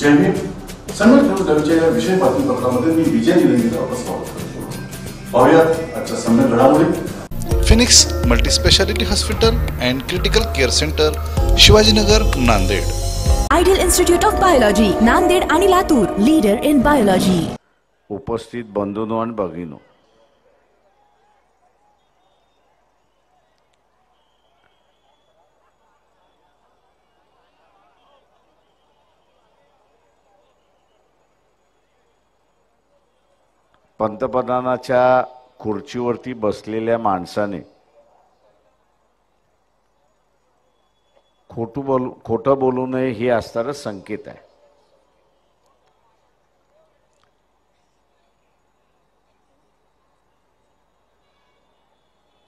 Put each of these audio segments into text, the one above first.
जय भीम. सन्मान न्यूज लाईव्हच्या या विषय बातमीपत्रामध्ये मी विजय निलंगेकर आपलं स्वागत करतो. पाहूयात आजच्या सम्यक घडामोडी. Phoenix multispeciality hospital and critical care centre, Shivajinagar, Nanded. Ideal institute of biology, Nanded आणि लातूर, लीडर इन बायोलॉजी. उपस्थित बंधूंनो आणि भगिनींनो, पंतप्रधानाच्या खुर्चीवरती बसलेल्या माणसाने खोटं बोलू नये हे असणारा संकेत आहे.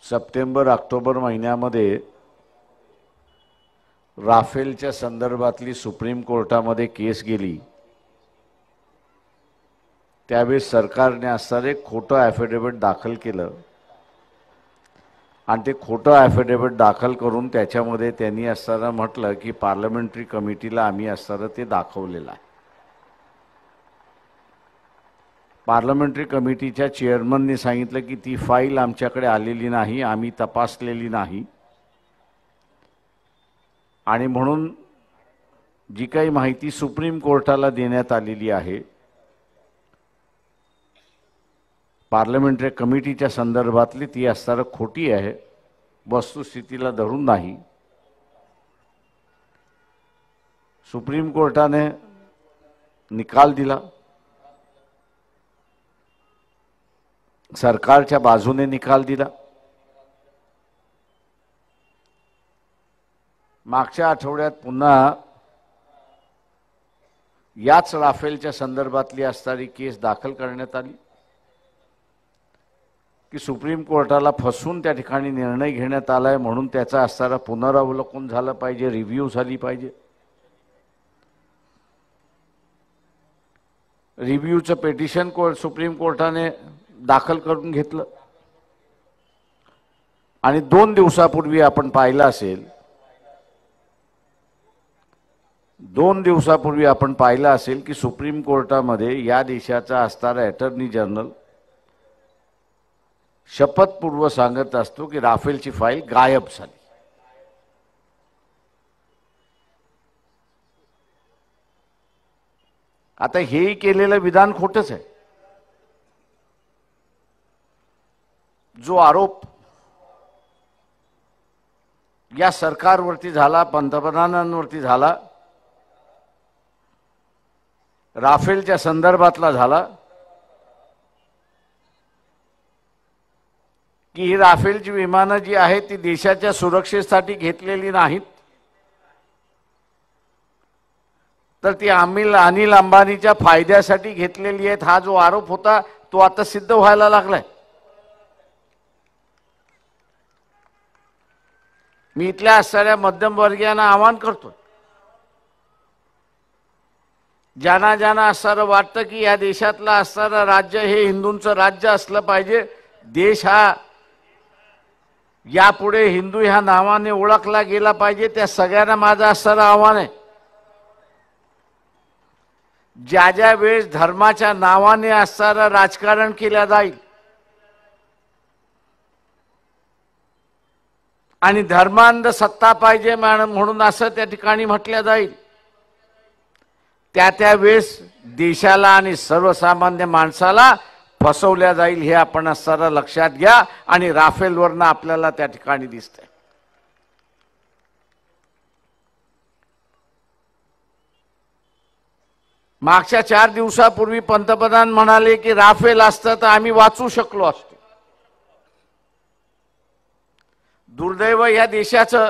सप्टेंबर ऑक्टोबर महिन्यामध्ये राफेलच्या संदर्भातली सुप्रीम कोर्टामध्ये केस गेली. त्यावेळेस सरकारने असणारे खोटं ॲफिडेविट दाखल केलं आणि ते खोटं ॲफिडेविट दाखल करून त्याच्यामध्ये त्यांनी असताना म्हटलं की पार्लमेंटरी कमिटीला आम्ही असताना ते दाखवलेलं आहे. पार्लमेंटरी कमिटीच्या चेअरमनने सांगितलं की ती फाईल आमच्याकडे आलेली नाही, आम्ही तपासलेली नाही आणि म्हणून जी काही माहिती सुप्रीम कोर्टाला देण्यात आलेली आहे पार्लमेंटरी कमिटीच्या संदर्भातली ती असणारं खोटी आहे, वस्तुस्थितीला धरून नाही. सुप्रीम कोर्टाने निकाल दिला, सरकारच्या बाजूने निकाल दिला. मागच्या आठवड्यात पुन्हा याच राफेलच्या संदर्भातली असणारी केस दाखल करण्यात आली की सुप्रीम कोर्टाला फसवून त्या ठिकाणी निर्णय घेण्यात आलाय, म्हणून त्याचा असणारा पुनरावलोकन झालं पाहिजे, रिव्ह्यू झाली पाहिजे. रिव्ह्यूचं पिटिशन सुप्रीम कोर्टाने दाखल करून घेतलं आणि 2 दिवसापूर्वी आपण पाहिलं असेल, 2 दिवसापूर्वी आपण पाहिलं असेल की सुप्रीम कोर्टामध्ये या देशाचा असणारा अटॉर्नी जनरल शपथपूर्व सांगत असतो की राफेलची फाईल गायब झाली. आता हेही केलेलं विधान खोटंच आहे. जो आरोप या सरकारवरती झाला, पंतप्रधानांवरती झाला, राफेलच्या संदर्भातला झाला की ही राफेलची विमानं जी आहेत ती देशाच्या सुरक्षेसाठी घेतलेली नाहीत, तर ती अनिल अंबानीच्या फायद्यासाठी घेतलेली आहेत. हा जो आरोप होता तो आता सिद्ध व्हायला लागलाय. मी इथल्या असणाऱ्या मध्यमवर्गीयांना आवाहन करतो, ज्यांना ज्यांना असणारं वाटतं की या देशातलं असणारं राज्य हे हिंदूंचं राज्य असलं पाहिजे, देश हा यापुढे हिंदू ह्या नावाने ओळखला गेला पाहिजे, त्या सगळ्यांना माझं असणारं आव्हान आहे. ज्या ज्या वेळेस धर्माच्या नावाने असणारं राजकारण केलं जाईल आणि धर्मांध सत्ता पाहिजे म्हणून असं त्या ठिकाणी म्हटलं जाईल, त्या वेळेस देशाला आणि सर्वसामान्य माणसाला फसवल्या जाईल. हे आपण असणारं लक्षात घ्या आणि राफेलवरनं आपल्याला त्या ठिकाणी दिसतंय. मागच्या 4 दिवसापूर्वी पंतप्रधान म्हणाले की राफेल असतं तर आम्ही वाचू शकलो असतो. दुर्दैव या देशाचं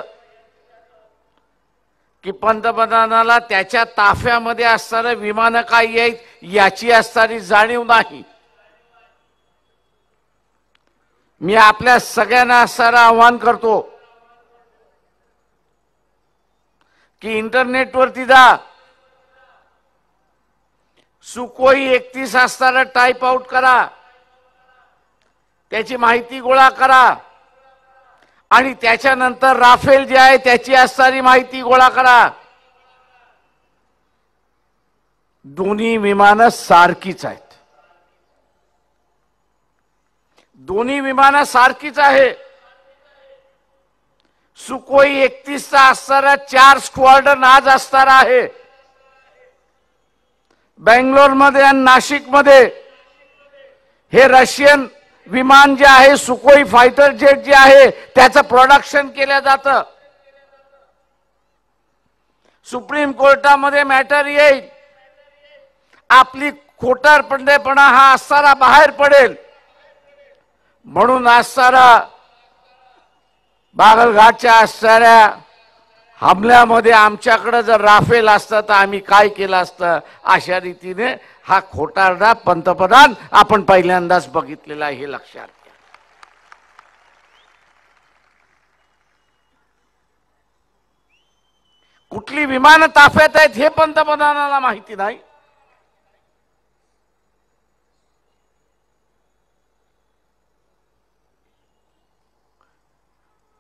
की पंतप्रधानाला त्याच्या ताफ्यामध्ये असणारे विमानं काय आहेत याची असणारी जाणीव नाही. मी आपल्या सगळ्यांना असणारं आवाहन करतो की इंटरनेटवरती जा, सुकोई 31 असणारं टाईप आउट करा, त्याची माहिती गोळा करा आणि त्याच्यानंतर राफेल जे आहे त्याची असणारी माहिती गोळा करा. दोन्ही विमानं सारखीच आहेत. दोन्ही विमानं सारखीच आहे. सुकोई 31चा असणारा 4 स्क्वॉड्रन आज असणार आहे बेंगलोरमध्ये आणि नाशिकमध्ये. हे रशियन विमान जे आहे, सुकोई फायटर जेट जे आहे, त्याचं प्रोडक्शन केलं जातं. सुप्रीम कोर्टामध्ये मॅटर येईल. आपली खोटारपणेपणा हा असणारा बाहेर पडेल. म्हणून असणारा बागलघाटच्या असणाऱ्या हमल्यामध्ये आमच्याकडे जर राफेल असतं तर आम्ही काय केलं असतं, अशा रीतीने हा खोटारडा पंतप्रधान आपण पहिल्यांदाच बघितलेला आहे, हे लक्षात घ्या. कुठली विमानं ताफ्यात आहेत हे पंतप्रधानाला माहिती नाही.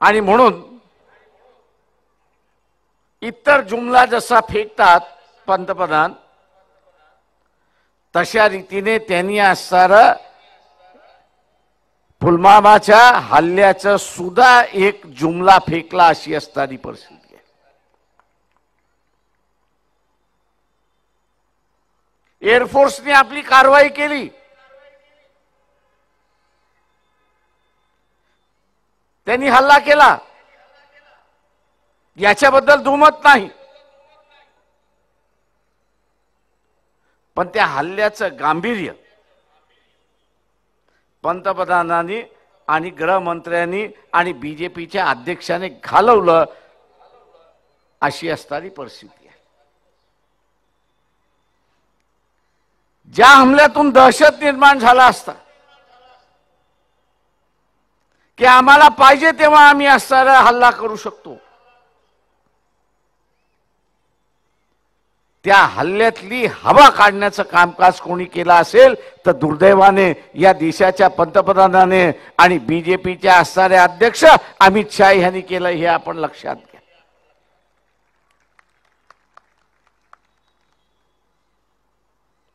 आणि म्हणून इतर जुमला जसा फेकतात पंतप्रधान, तशा रीतीने त्यांनी असणारं पुलवामाच्या हल्ल्याचं सुद्धा एक जुमला फेकला, अशी असणारी परिस्थिती आहे. एअरफोर्सने आपली कारवाई केली. त्यांनी हल्ला केला, याच्याबद्दल दुमत नाही. पण त्या हल्ल्याचं गांभीर्य पंतप्रधानांनी आणि गृहमंत्र्यांनी आणि बीजेपीच्या अध्यक्षाने घालवलं, अशी असणारी परिस्थिती आहे. ज्या हमल्यातून दहशत निर्माण झाला असता की आम्हाला पाहिजे तेव्हा आम्ही असणारा हल्ला करू शकतो, त्या हल्ल्यातली हवा काढण्याचं कामकाज कोणी केलं असेल तर दुर्दैवाने या देशाच्या पंतप्रधानाने आणि बीजेपीच्या असणारे अध्यक्ष अमित शाह यांनी केलं, हे आपण लक्षात घ्या.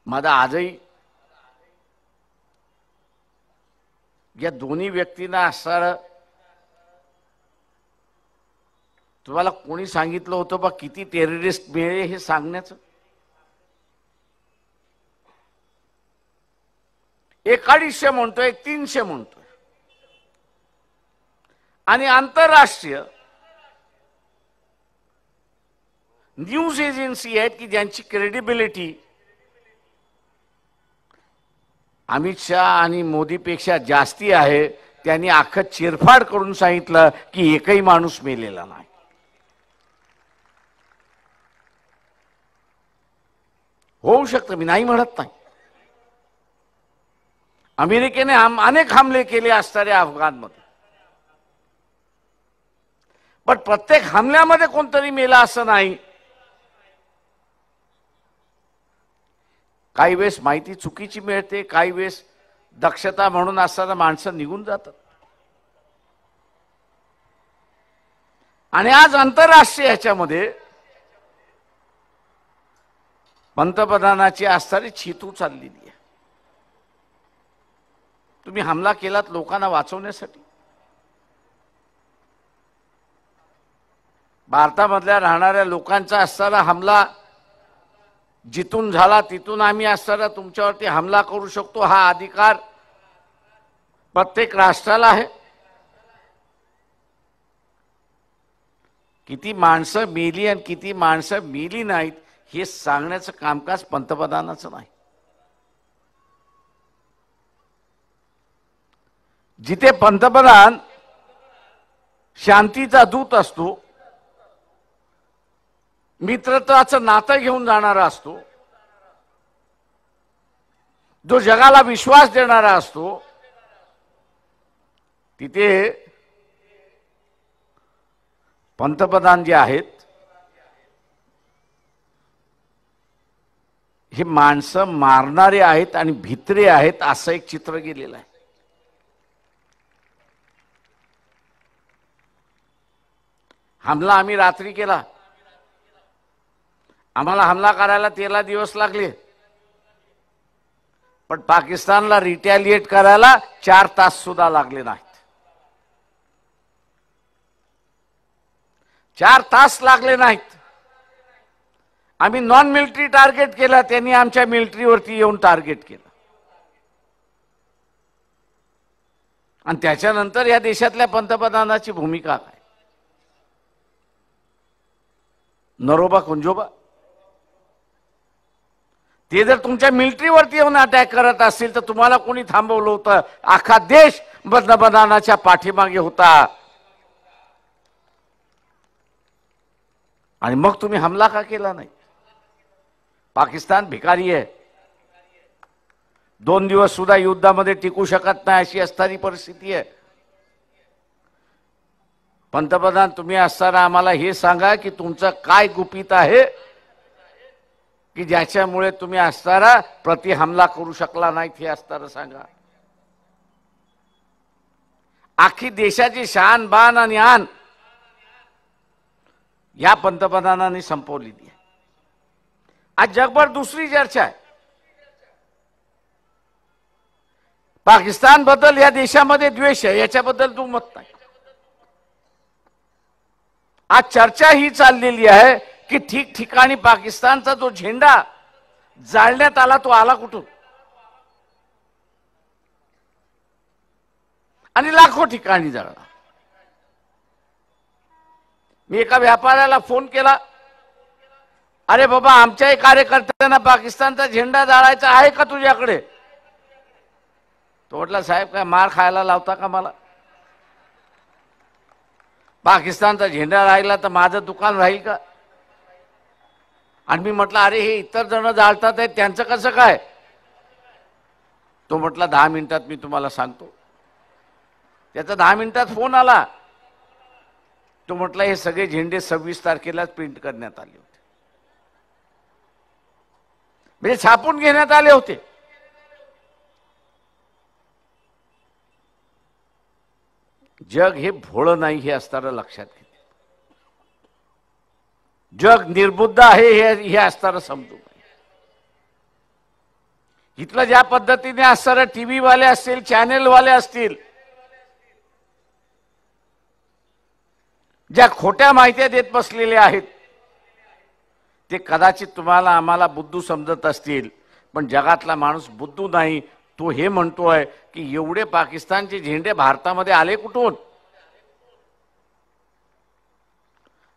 माझा आजही या दोन्ही व्यक्तींना असणारं, तुम्हाला कोणी सांगितलं होतं बा किती टेररिस्ट मिळेल हे सांगण्याचं? एक 250 म्हणतोय, 300 म्हणतोय. आणि आंतरराष्ट्रीय न्यूज एजन्सी आहेत की ज्यांची क्रेडिबिलिटी अमित शाह आणि मोदीपेक्षा जास्ती आहे, त्यांनी अख्खं चिरफाड करून सांगितलं की एकही माणूस मेलेला नाही. होऊ शकतं, मी नाही म्हणत नाही. अमेरिकेने अनेक हमले केले असणारे अफगाणमध्ये, पण प्रत्येक हमल्यामध्ये कोणतरी मेला असं नाही. काही वेळेस माहिती चुकीची मिळते, काही वेळेस दक्षता म्हणून असताना माणसं निघून जातात. आणि आज आंतरराष्ट्रीय ह्याच्यामध्ये पंतप्रधानाची असणारी छितू चाललेली आहे. तुम्ही हमला केलात लोकांना वाचवण्यासाठी. भारतामधल्या राहणाऱ्या लोकांचा असणारा हमला जिथून झाला तिथून आम्ही असणारा तुमच्यावरती हमला करू शकतो, हा अधिकार प्रत्येक राष्ट्राला आहे. किती माणसं मेली आणि किती माणसं मेली नाहीत हे सांगण्याचं कामकाज पंतप्रधानाचं नाही. जिथे पंतप्रधान शांतीचा दूत असतो, मित्रत्वाचं नातं घेऊन जाणारा असतो, जो जगाला विश्वास देणारा असतो, तिथे पंतप्रधान जे आहेत हे माणसं मारणारे आहेत आणि भित्रे आहेत, असं एक चित्र गेलेलं आहे. हमला आम्ही रात्री केला, आम्हाला हमला करायला 13 दिवस लागले, पण पाकिस्तानला रिटॅलिएट करायला 4 तास सुद्धा लागले नाहीत. 4 तास लागले नाहीत. आम्ही नॉन मिलिटरी टार्गेट केलं, त्यांनी आमच्या मिलिटरीवरती येऊन टार्गेट केलं. आणि त्याच्यानंतर या देशातल्या पंतप्रधानाची भूमिका काय? नरोबा कुंजोबा. ते जर तुमच्या मिलिटरीवरती येऊन अटॅक करत असतील तर तुम्हाला कोणी थांबवलं होतं? अख्खा देश पंतप्रधानाच्या पाठीमागे होता. आणि मग तुम्ही हमला का केला नाही? पाकिस्तान भिकारी आहे. 2 दिवस सुद्धा युद्धामध्ये टिकू शकत नाही अशी असणारी परिस्थिती आहे. पंतप्रधान तुम्ही असताना आम्हाला हे सांगा की तुमचं काय गुपित आहे की ज्याच्यामुळे तुम्ही असताना प्रति हमला करू शकला नाहीत, हे असताना सांगा. आखी देशाची शान बान आणि आन या पंतप्रधानांनी संपवली आहे. आज जगभर दुसरी चर्चा आहे. पाकिस्तान बद्दल या देशामध्ये द्वेष आहे, याच्याबद्दल दुमत नाही. आज चर्चा ही चाललेली आहे की ठिकठिकाणी पाकिस्तानचा जो झेंडा जाळण्यात आला तो आला कुठून? आणि लाखो ठिकाणी जळला. मी एका व्यापाऱ्याला फोन केला, अरे बाबा आमच्याही कार्यकर्त्यांना पाकिस्तानचा झेंडा जाळायचा आहे का तुझ्याकडे? तो म्हटला साहेब काय मार खायला लावता का मला? पाकिस्तानचा झेंडा राहिला तर माझं दुकान राहील का? आणि मी म्हटलं अरे हे इतर जण जाळतात आहेत त्यांचं कसं काय? तो म्हटला 10 मिनिटात मी तुम्हाला सांगतो. त्याचा 10 मिनिटात फोन आला. तो म्हटला हे सगळे झेंडे 26 तारखेलाच प्रिंट करण्यात आले होते, म्हणजे छापून घेण्यात आले होते. जग हे भोळं नाही हे असताना लक्षात घे. जग निर्बुद्ध आहे हे असताना समजू. इथलं ज्या पद्धतीने असताना टीव्ही वाले असतील, चॅनेल वाले असतील, ज्या खोट्या माहित्या देत बसलेले आहेत, ते कदाचित तुम्हाला आम्हाला बुद्धू समजत असतील, पण जगातला माणूस बुद्धू नाही. तो हे म्हणतोय की एवढे पाकिस्तानचे झेंडे भारतामध्ये आले कुठून?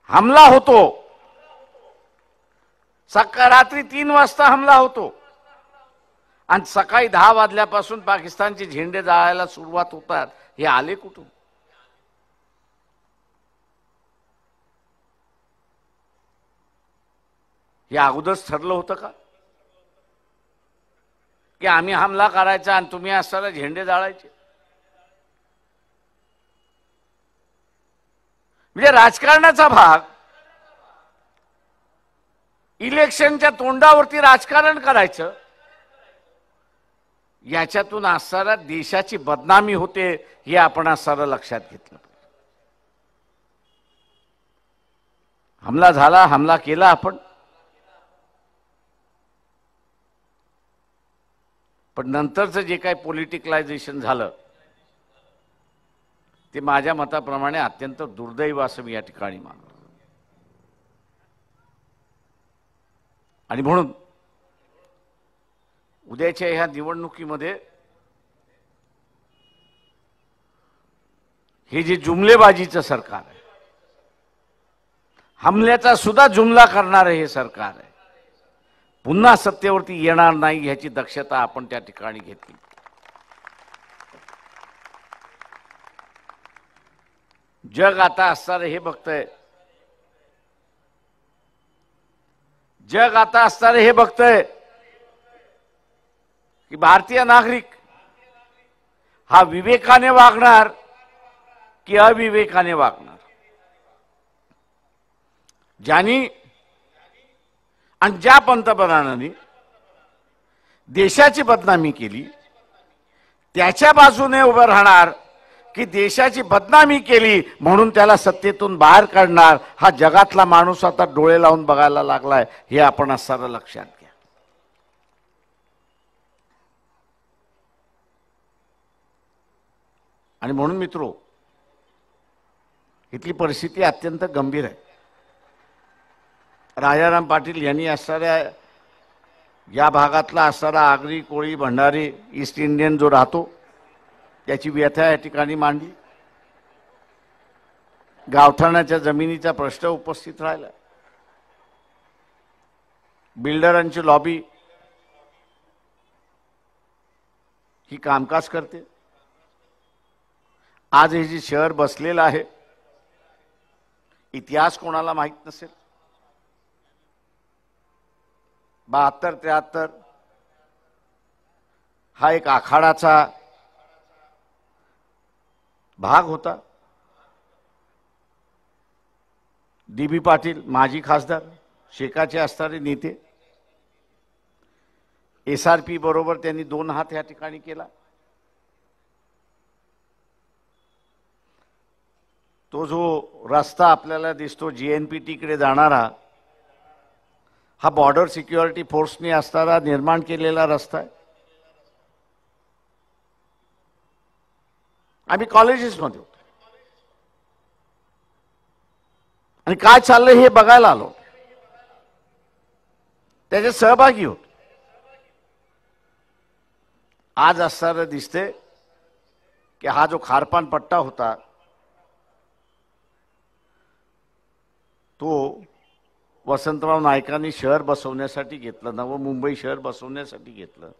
हमला होतो, रात्री 3 वाजता हमला होतो आणि सकाळी 10 वाजल्यापासून पाकिस्तानचे झेंडे जाळायला सुरुवात होतात. हे आले कुठून? हे अगोदरच ठरलं होतं का की आम्ही हमला करायचा आणि तुम्ही असताना झेंडे जाळायचे? म्हणजे राजकारणाचा भाग, इलेक्शनच्या तोंडावरती राजकारण करायचं, याच्यातून असताना देशाची बदनामी होते हे आपण असताना लक्षात घेतलं. हमला झाला, हमला केला आपण, पण नंतरचं जे काही पॉलिटिकलायझेशन झालं ते माझ्या मताप्रमाणे अत्यंत दुर्दैव असं मी या ठिकाणी मानतो. आणि म्हणून उद्याच्या ह्या निवडणुकीमध्ये हे जे जुमलेबाजीचं सरकार आहे, हमल्याचा सुद्धा जुमला करणारं हे सरकार आहे, पुन्हा सत्तेवरती येणार नाही ह्याची दक्षता आपण त्या ठिकाणी घेतली. जग आता असताना हे बघतंय, जग आता असताना हे बघतंय की भारतीय नागरिक हा विवेकाने वागणार की अविवेकाने वागणार. ज्यांनी आणि ज्या पंतप्रधानांनी देशाची बदनामी केली त्याच्या बाजूने उभं राहणार की देशाची बदनामी केली म्हणून त्याला सत्तेतून बाहेर काढणार, हा जगातला माणूस आता डोळे लावून बघायला लागलाय, हे आपण असं लक्षात घ्या. आणि म्हणून मित्रो, इथली परिस्थिती अत्यंत गंभीर आहे. राजाराम पाटील यांनी असणाऱ्या या भागातला असणारा आगरी, कोळी, भंडारी, ईस्ट इंडियन जो राहतो त्याची व्यथा या ठिकाणी मांडली. गावठाणाच्या जमिनीचा प्रश्न उपस्थित राहिला. बिल्डरांची लॉबी ही कामकाज करते. आज हे जे शहर बसलेलं आहे, इतिहास कोणाला माहित नसेल. 72-73 हा एक आखाडाचा भाग होता. डी.बी. पाटील माजी खासदार, शेकाचे असणारे नेते, SRP बरोबर त्यांनी 2 हात या ठिकाणी केला. तो जो रस्ता आपल्याला दिसतो GNPT कडे जाणारा, हा बॉर्डर सिक्युरिटी फोर्सने असणारा निर्माण केलेला रस्ता आहे. आम्ही कॉलेजेसमध्ये होतो आणि काय चाललंय हे बघायला आलो, त्याच्यात सहभागी होतो. आज असणारं दिसते की हा जो खारपान पट्टा होता तो वसंतराव नाईकांनी शहर बसवण्यासाठी घेतलं, नवं मुंबई शहर बसवण्यासाठी घेतलं.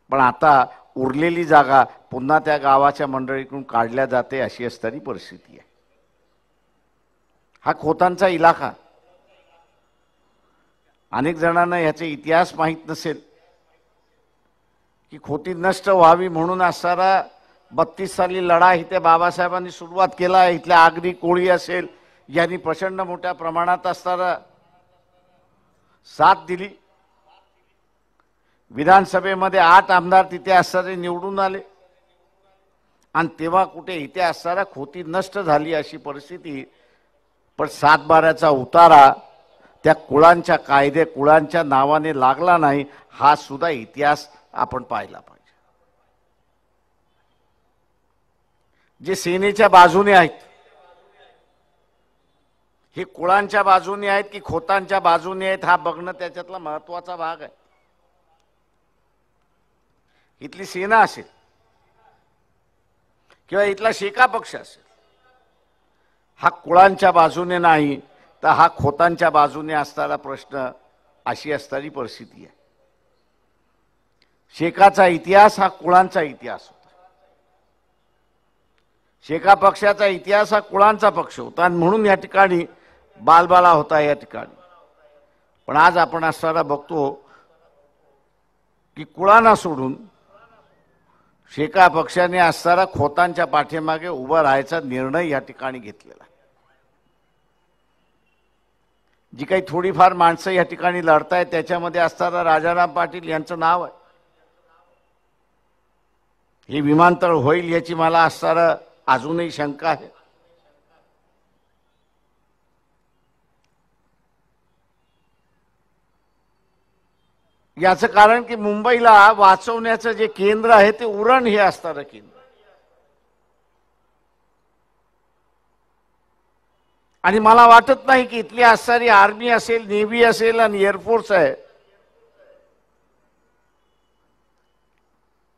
पण आता उरलेली जागा पुन्हा त्या गावाच्या मंडळीकडून काढल्या जाते, अशी असणारी परिस्थिती आहे. हा खोतांचा इलाका, अनेक जणांना याचा इतिहास माहीत नसेल की खोती नष्ट व्हावी म्हणून असणारा 32 साली लढा इथे बाबासाहेबांनी सुरुवात केला. इथल्या आगरी, कोळी असेल यांनी प्रचंड मोठ्या प्रमाणात असणारा साथ दिली. विधानसभेमध्ये 8 आमदार तिथे असणारे निवडून आले आणि तेव्हा कुठे इथे असणारा खोती नष्ट झाली अशी परिस्थिती. पण 7/12चा उतारा त्या कुळांच्या कायदे, कुळांच्या नावाने लागला नाही, हा सुद्धा इतिहास आपण पाहिला पाहिजे. जे सेनेच्या बाजूने आहेत हे कुळांच्या बाजूने आहेत की खोतांच्या बाजूने आहेत, हा बघणं त्याच्यातला महत्वाचा भाग आहे. इथली सेना असेल किंवा इथला शेका पक्ष असेल, हा कुळांच्या बाजूने नाही तर हा खोतांच्या बाजूने असणारा प्रश्न, अशी असणारी परिस्थिती आहे. शेकाचा इतिहास हा कुळांचा इतिहास होता. शेका पक्षाचा इतिहास हा कुळांचा पक्ष होता आणि म्हणून या ठिकाणी बालबाला होता या ठिकाणी. पण आज आपण असणारा बघतो की कुळांना सोडून शेका पक्षाने असणारा खोतांच्या पाठीमागे उभा राहायचा निर्णय या ठिकाणी घेतलेला. जी काही थोडीफार माणसं या ठिकाणी लढतायत त्याच्यामध्ये असणारा राजाराम पाटील यांचं नाव आहे. हे विमानतळ होईल याची मला असणारा अजूनही शंका आहे. याचं कारण की मुंबईला वाचवण्याचं जे केंद्र आहे ते उरण हे असणारं केंद्र. आणि मला वाटत नाही की इथली असणारी आर्मी असेल, नेव्ही असेल आणि एअरफोर्स आहे,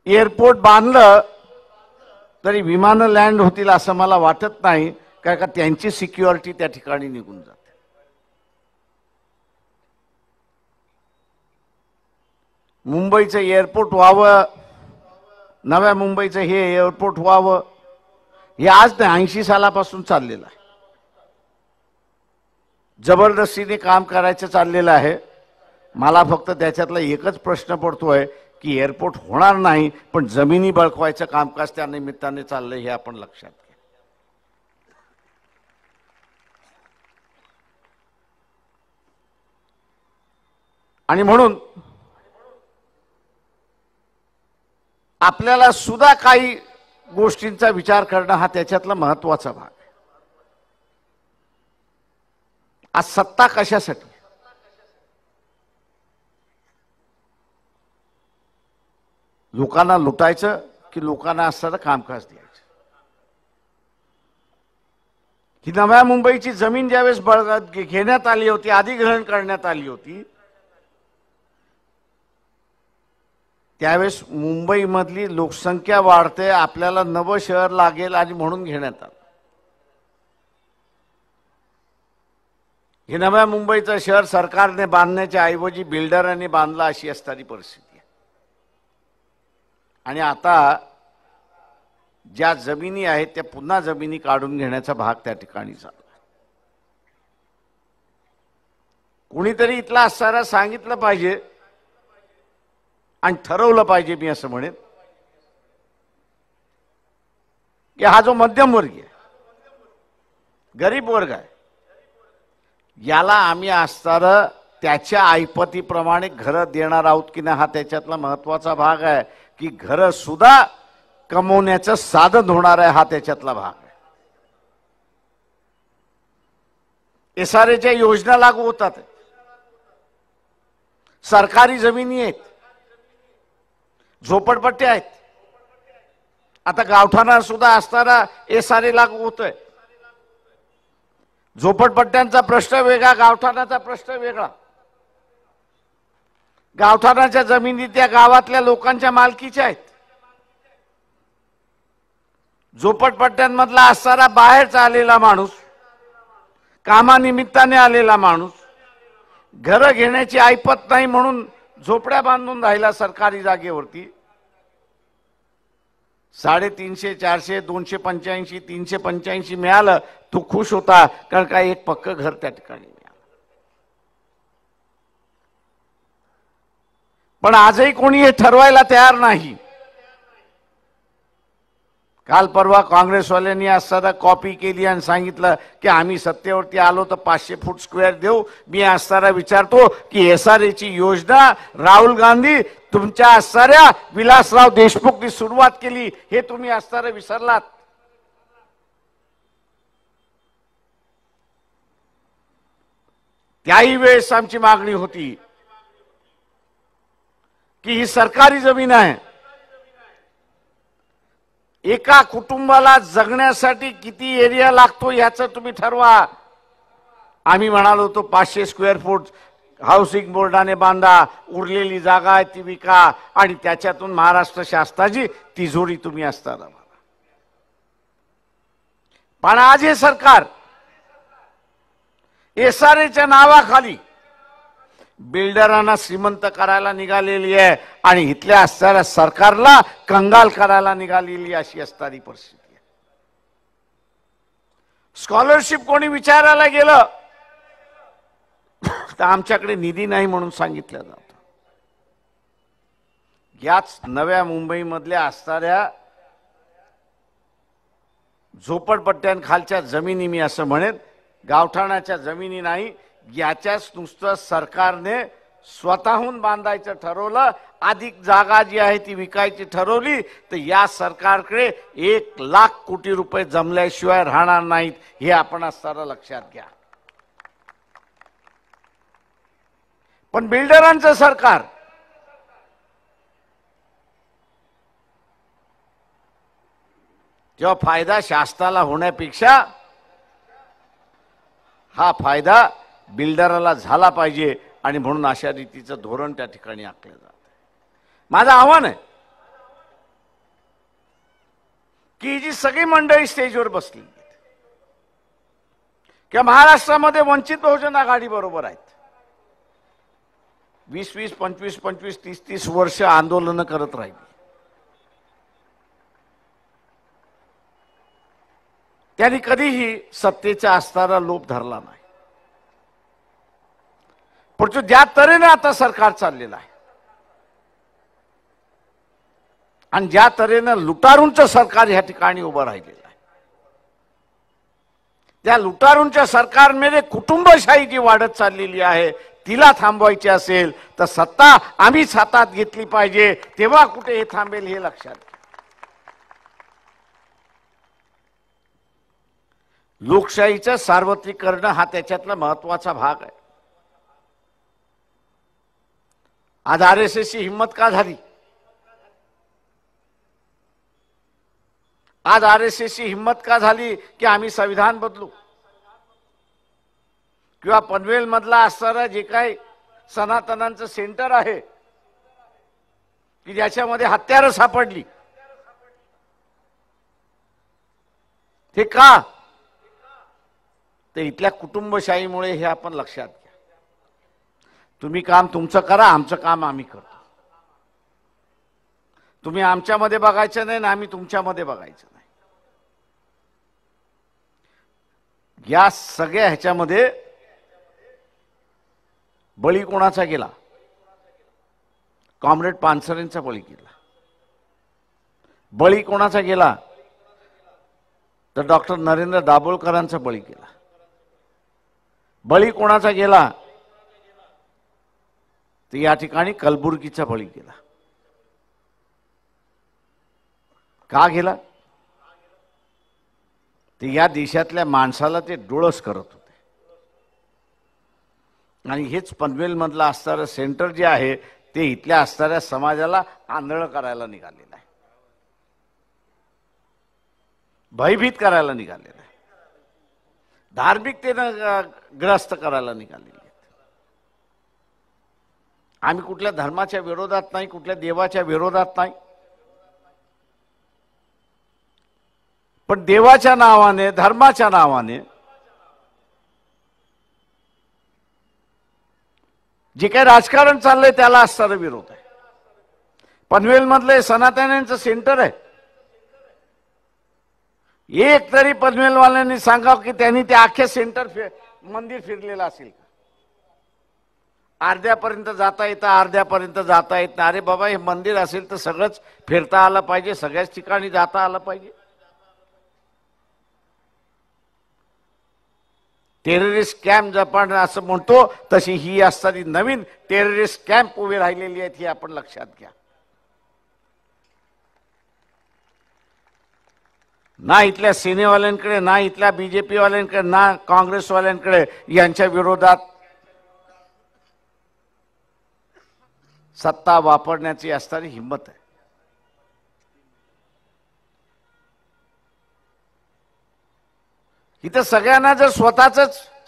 एअरपोर्ट बांधलं तरी विमानं लँड होतील असं मला वाटत नाही, कारण का त्यांची सिक्युरिटी त्या ठिकाणी निघून जाते. मुंबईचं एअरपोर्ट व्हावं, नव्या मुंबईचं हे एअरपोर्ट व्हावं, हे आज नाही 80 सालापासून चाललेलं आहे. जबरदस्तीने काम करायचं चाललेलं आहे. मला फक्त त्याच्यातला एकच प्रश्न पडतोय की एअरपोर्ट होणार नाही पण जमिनी बळकवायचं कामकाज त्या निमित्ताने चाललंय, हे आपण लक्षात घ्या. आणि म्हणून आपल्याला सुद्धा काही गोष्टींचा विचार करणं हा त्याच्यातला महत्वाचा भाग आहे. आज सत्ता कशासाठी? लोकांना लुटायचं की लोकांना असताना कामकाज द्यायचं? ही नव्या मुंबईची जमीन ज्यावेळेस घेण्यात आली होती, अधिग्रहण करण्यात आली होती, त्यावेळेस मुंबईमधली लोकसंख्या वाढते, आपल्याला नवं शहर लागेल आणि म्हणून घेण्यात आलं. हे नव्या मुंबईचं शहर सरकारने बांधण्याच्या ऐवजी बिल्डरांनी बांधलं अशी असणारी परिस्थिती आहे. आणि आता ज्या जमिनी आहेत त्या पुन्हा जमिनी काढून घेण्याचा भाग त्या ठिकाणी झाला. कुणीतरी इथला असणारा सांगितलं पाहिजे आणि ठरवलं पाहिजे, मी असं म्हणेन की हा जो मध्यमवर्गीय गरीब वर्ग आहे, याला आम्ही असणारं त्याच्या ऐपतीप्रमाणे घरं देणार आहोत की नाही, हा त्याच्यातला महत्वाचा भाग आहे. की घरं सुद्धा कमवण्याचं साधन होणार आहे, हा त्याच्यातला भाग आहे. एसआरएच्या योजना लागू होतात, सरकारी जमिनी आहेत, झोपडपट्ट्या आहेत. आता गावठाणा सुद्धा असताना एसआरए लागू होतोय. झोपडपट्ट्यांचा प्रश्न वेगळा, गावठाणाचा प्रश्न वेगळा. गावठाणाच्या जमिनी त्या गावातल्या लोकांच्या मालकीच्या आहेत. झोपडपट्ट्यांमधला असणारा बाहेरचा आलेला माणूस, कामानिमित्ताने आलेला माणूस, घरं घेण्याची ऐपत नाही म्हणून झोपड्या बांधून राहिला सरकारी जागेवरती. 350, 400, 285, 385 मिळालं, तू खुश होता, कारण काय एक पक्क घर त्या ठिकाणी मिळालं. पण आजही कोणी हे ठरवायला तयार नाही. काल परवा काँग्रेसवाल्यांनी असताना कॉपी केली आणि सांगितलं की आम्ही सत्तेवरती आलो तर 500 फूट स्क्वेअर देऊ. मी असताना विचारतो की एसआरएची योजना राहुल गांधी तुमच्या असणाऱ्या विलासराव देशमुखनी सुरुवात केली, हे तुम्ही असताना विसरलात. त्याही वेळेस आमची मागणी होती की ही सरकारी जमीन आहे, एका कुटुंबाला जगण्यासाठी किती एरिया लागतो याचं तुम्ही ठरवा. आम्ही म्हणालो होतो 500 स्क्वेअर फूट हाऊसिंग बोर्डाने बांधा, उरलेली जागा आहे ती विका आणि त्याच्यातून महाराष्ट्र शासनाची तिजोरी तुम्ही असताना. पण आज हे सरकार एसआरएच्या नावाखाली बिल्डरांना श्रीमंत करायला निघालेली आहे आणि इथल्या असणाऱ्या सरकारला कंगाल करायला निघालेली अशी असणारी परिस्थिती आहे. स्कॉलरशिप कोणी विचारायला गेलं तर आमच्याकडे निधी नाही म्हणून सांगितलं जातं. याच नव्या मुंबईमधल्या असणाऱ्या झोपडपट्ट्यांखालच्या जमिनी, मी असं म्हणेन गावठाणाच्या जमिनी नाही, याच्याच नुसतं सरकारने स्वतःहून बांधायचं ठरवलं, अधिक जागा जी आहे ती विकायची ठरवली, तर या सरकारकडे 1 लाख कोटी रुपये जमल्याशिवाय राहणार नाहीत, हे आपण असताना लक्षात घ्या. पण बिल्डरांचं सरकार जेव्हा फायदा शासनाला होण्यापेक्षा हा फायदा बिल्डरला झाला पाहिजे आणि म्हणून अशा रीतीचं धोरण त्या ठिकाणी आखलं जात. माझं आव्हान आहे की जी सगळी मंडळी स्टेजवर बसली किंवा महाराष्ट्रामध्ये वंचित बहुजन आघाडी बरोबर आहेत, 20-20, 25-25, 30-30 वर्ष आंदोलन करत राहिली, त्यांनी कधीही सत्तेचा असणारा लोभ धरला नाही. पण ज्या तऱ्हेने आता सरकार चाललेलं आहे आणि ज्या तऱ्हेनं लुटारूंचं सरकार ह्या ठिकाणी उभं राहिलेलं आहे, त्या लुटारूंच्या सरकारमध्ये कुटुंबशाही जी वाढत चाललेली आहे तिला थांबवायची असेल तर सत्ता आम्हीच हातात घेतली पाहिजे. तेव्हा कुठे हे थांबेल हे लक्षात घ्या. लोकशाहीचं सार्वत्रिकरण हा त्याच्यातला महत्वाचा भाग आहे. आज आरएसएसची हिंमत का झाली? आज आरएसएसची हिंमत का झाली की आम्ही संविधान बदलू? किंवा पनवेल मधला असणारा जे काही सनातनांचं सेंटर आहे की ज्याच्यामध्ये हत्यारं सापडली, हे का? ते इथल्या कुटुंबशाहीमुळे हे आपण लक्षात घ्या. तुम्ही काम तुमचं करा, आमचं काम आम्ही करतो. तुम्ही आमच्यामध्ये बघायचं नाही ना आम्ही तुमच्यामध्ये बघायचं नाही. या सगळ्या ह्याच्यामध्ये बळी कोणाचा गेला? कॉम्रेड पानसरेंचा बळी गेला. बळी कोणाचा गेला? तर डॉक्टर नरेंद्र दाभोळकरांचा बळी गेला. बळी कोणाचा गेला? तर या ठिकाणी कलबुर्गीचा बळी गेला. का गेला? ते या देशातल्या माणसाला ते डोळस करत होते. आणि हेच पनवेल मधला असणारं सेंटर जे आहे ते इथल्या असणाऱ्या समाजाला आंधळ करायला निघालेलं आहे, भयभीत करायला निघालेलं आहे, धार्मिकतेनं ग्रस्त करायला निघालेले आहेत. आम्ही कुठल्या धर्माच्या विरोधात नाही, कुठल्या देवाच्या विरोधात नाही, पण देवाच्या नावाने, धर्माच्या नावाने जे काही राजकारण चाललंय त्याला असणारा विरोध आहे. पनवेल मधले सनातन्यांचं सेंटर आहे. एक तरी पनवेलवाल्यांनी सांगावं की त्यांनी ते अख्खे सेंटर मंदिर फिरलेलं असेल का? अर्ध्यापर्यंत जाता येतं, अर्ध्यापर्यंत जाता येत नाही. अरे बाबा, हे मंदिर असेल तर सगळंच फिरता आलं पाहिजे, सगळ्याच ठिकाणी जाता आलं पाहिजे. टेररिस्ट कॅम्प जपान असं म्हणतो तशी ही असणारी नवीन टेररिस्ट कॅम्प उभे राहिलेली आहेत, हे आपण लक्षात घ्या. ना इथल्या सेनेवाल्यांकडे, ना इथल्या बीजेपी वाल्यांकडे, ना काँग्रेसवाल्यांकडे यांच्या विरोधात सत्ता वापरण्याची असणारी हिंमत आहे. इथं सगळ्यांना जर स्वतःच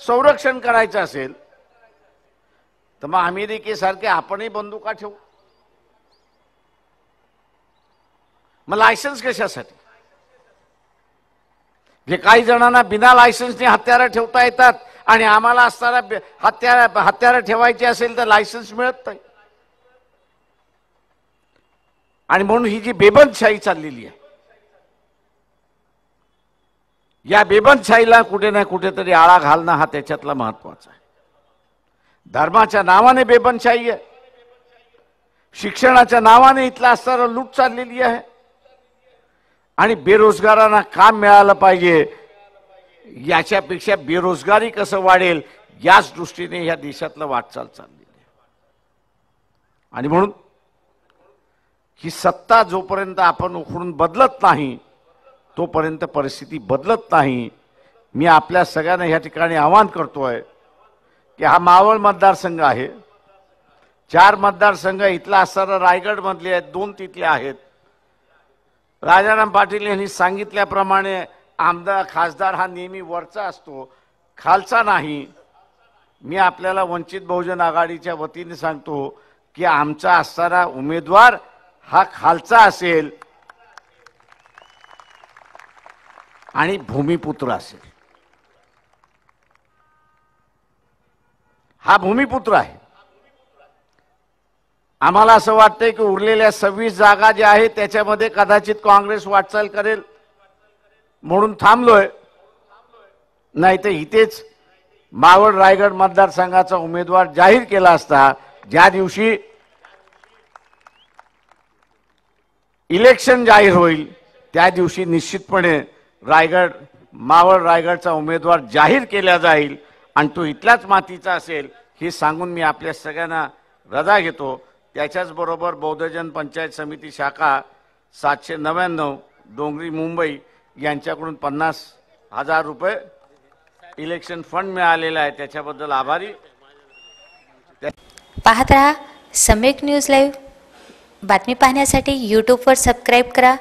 संरक्षण करायचं असेल तर मग अमेरिकेसारखे आपणही बंदुका ठेवू. मग लायसन्स कशासाठी? जे काही जणांना बिना लायसन्सने हत्यारं ठेवता येतात आणि आम्हाला असताना हत्यारं ठेवायची असेल तर लायसन्स मिळत नाही. आणि म्हणून ही जी बेबंदशाही चाललेली आहे, या बेबंदशाहीला कुठे ना कुठेतरी आळा घालणं हा त्याच्यातला महत्वाचा आहे. धर्माच्या नावाने बेबंदशाही आहे, शिक्षणाच्या नावाने इथला असणारा लूट चाललेली आहे, आणि बेरोजगारांना काम मिळालं पाहिजे याच्यापेक्षा बेरोजगारी कसं वाढेल याच दृष्टीने या देशातलं वाटचाल चाललेली आहे. आणि म्हणून ही सत्ता जोपर्यंत आपण उखडून बदलत नाही तोपर्यंत परिस्थिती बदलत नाही. मी आपल्या सगळ्यांना या ठिकाणी आवाहन करतोय की हा मावळ मतदारसंघ आहे, 4 मतदारसंघ इथला असणारा रायगड मधले आहेत, 2 तिथले आहेत. राजाराम पाटील यांनी सांगितल्याप्रमाणे आमदार खासदार हा नेहमी वरचा असतो, खालचा नाही. मी आपल्याला वंचित बहुजन आघाडीच्या वतीने सांगतो की आमचा असणारा उमेदवार हा खालचा असेल आणि भूमिपुत्र असेल. हा भूमिपुत्र आहे. आम्हाला असं वाटतंय की उरलेल्या 26 जागा ज्या आहेत त्याच्यामध्ये कदाचित काँग्रेस वाटचाल करेल म्हणून थांबलोय, नाही तर इथेच मावळ रायगड मतदारसंघाचा उमेदवार जाहीर केला असता. ज्या दिवशी इलेक्शन जाहीर होईल त्या दिवशी निश्चितपणे मावळ रायगडचा उमेदवार जाहीर केला जाईल आणि तो इथल्याच मातीचा असेल हे सांगून मी आपल्या सगळ्यांना रजा घेतो. त्याच्याच बरोबर बौद्धजन पंचायत समिती शाखा 799 डोंगरी मुंबई यांच्याकडून 50,000 रुपये इलेक्शन फंड मिळालेला आहे त्याच्याबद्दल आभारी. पाहत रहा सम्यक न्यूज लाईव्ह. बातमी पाहण्यासाठी यूट्यूबवर सबस्क्राईब करा.